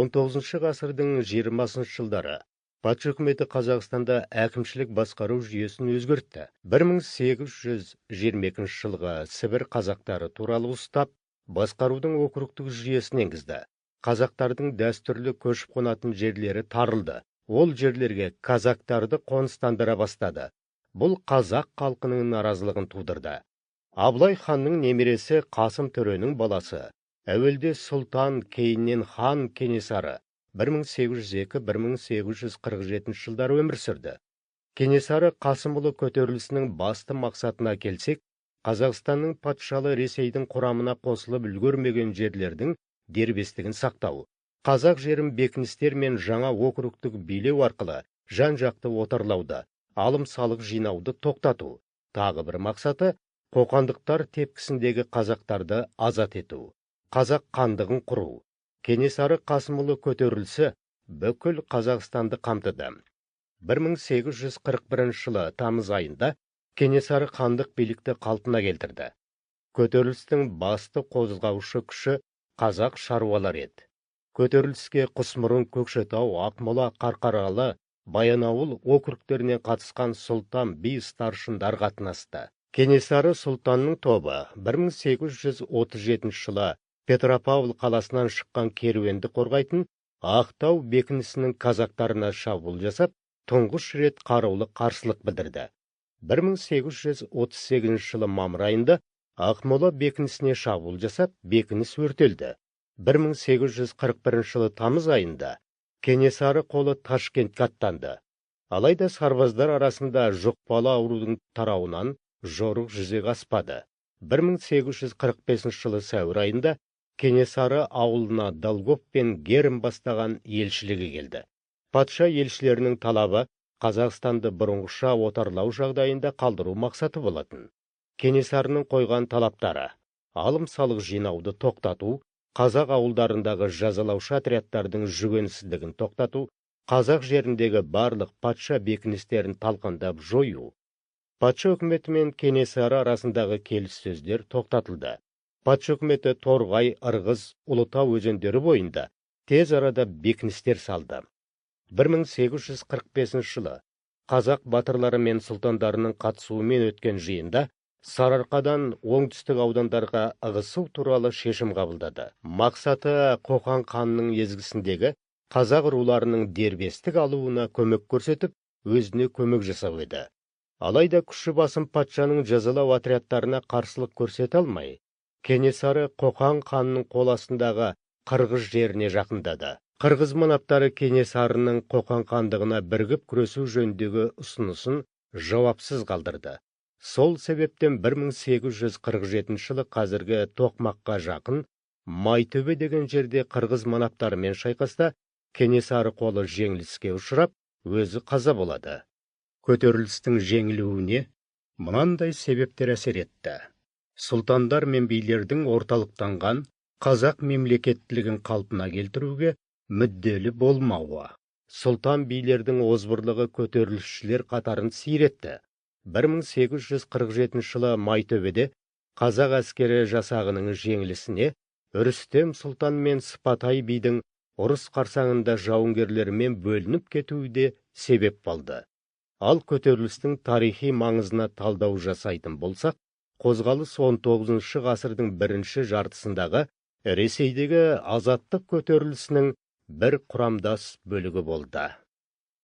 19 ғасырдың 20 жылдары патша үкіметі Қазақстанда әкімшілік басқару жүйесін өзгертті. 1822 жылғы Сібір қазақтары туралы ұстап, басқарудың округтік жүйесін енгізді. Қазақтардың дәстүрлі көшіп қонатын жерлері тарылды. Ол жерлерге казактарды қоныстандыра бастады. Бұл қазақ халқының наразылығын тудырды. Абылай ханның немересі Қасым төренің баласы, әуелде сұлтан, кейіннен хан Кенесары 1802-1847 жылдары өмір сүрді. Кенесары Қасымұлы көтерілісінің басты мақсатына келсек, Қазақстанның патшалы Ресейдің құрамына қосылып үлгермеген жерлердің дербестігін сақтау, қазақ жерін бекіністер мен жаңа округтік билеу арқылы жан-жақты отарлауды, алым-салық жинауды тоқтату. Тағы бір мақсаты қоқандықтар тепкісіндегі қазақтарды азат ету, қазақ хандығын құру. Кенесары Қасымұлы көтерілісі бүкіл Қазақстанды қамтыды. 1841 жылы тамыз айында Кенесары хандық билікті қалпына келтірді. Көтерілістің басты қозғаушы күші қазақ шаруалар еді. Көтеріліске Құсмұрын, Көкшетау, Ақмола, Қарқаралы, Баянауыл округтерінен қатысқан сұлтан би старшындар қатынасты. Кенесары сұлтанның тобы 1837 жылы Петропавл қаласынан шыққан керуенді қорғайтын Ақтау бекінісінің казактарына шабуыл жасап, тұңғыш рет қарулы қарсылық білдірді. 1838 жылы мамыр айында Ақмола бекінісіне шабуыл жасап, бекініс өртелді. 1841 жылы тамыз айында Кенесары қолы Ташкентке аттанды. Алайда сарбаздар арасында жұқпалы аурудың тарауынан жорық жүзеге аспады. 1845 жылы сәуір айында Кенесары ауылына Долгов пен Герн бастаған елшілігі келді. Патша елшілерінің талабы Қазақстанды бұрынғыша отарлау жағдайында қалдыру мақсаты болатын. Кенесарының қойған талаптары: алым-салық жинауды тоқтату, қазақ ауылдарындағы жазалаушы отрядтардың жүгенсіздігін тоқтату, қазақ жеріндегі барлық патша бекіністерін талқандап жою. Патша үкіметі мен Кенесары арасындағы келіссөздер тоқтатылды. Патша үкіметі Торғай, Ырғыз, Ұлытау өзендері бойында тез арада бекіністер салды. 1845 жылы қазақ батырлары мен сұлтандарының қатысуымен өткен жиында Сарыарқадан оңтүстік аудандарға ығысу туралы шешім қабылдады. Мақсаты Қоқан ханның езгісіндегі қазақ руларының дербестік алуына көмек көрсетіп, өзіне көмек жасау еді. Алайда күші басым патшаның жазалау отрядтарына қарсылық көрсете алмай, Кенесары Қоқан ханның қол астындағы Қырғыз жеріне жақындады. Қырғыз манаптары Кенесарының Қоқан хандығына бірігіп күресу жөніндегі ұсынысын жауапсыз қалдырды. Сол себептен 1847 жылы қазіргі Тоқмаққа жақын Майтөбе деген жерде қырғыз манаптарымен шайқаста Кенесары қолы жеңіліске ұшырап, өзі қаза болады. Көтерілістің жеңілуіне мынандай себептер әсер етті. Сұлтандар мен билердің орталықтанған қазақ мемлекеттілігін қалпына келтіруге мүдделі болмауы. Сұлтан билердің озбырлығы көтерілісшілер қатарын сиретті. 1847 жылы Майтөбеде қазақ әскері жасағының жеңілісіне Рүстем сұлтан мен Сыпатай бидің ұрыс қарсаңында жауынгерлермен бөлініп кетуі де себеп болды. Ал көтерілістің тарихи маңызына талдау жасайтын болсақ, қозғалыс 19 ғасырдың бірінші жартысындағы Ресейдегі азаттық көтерілісінің бір құрамдас бөлігі болды.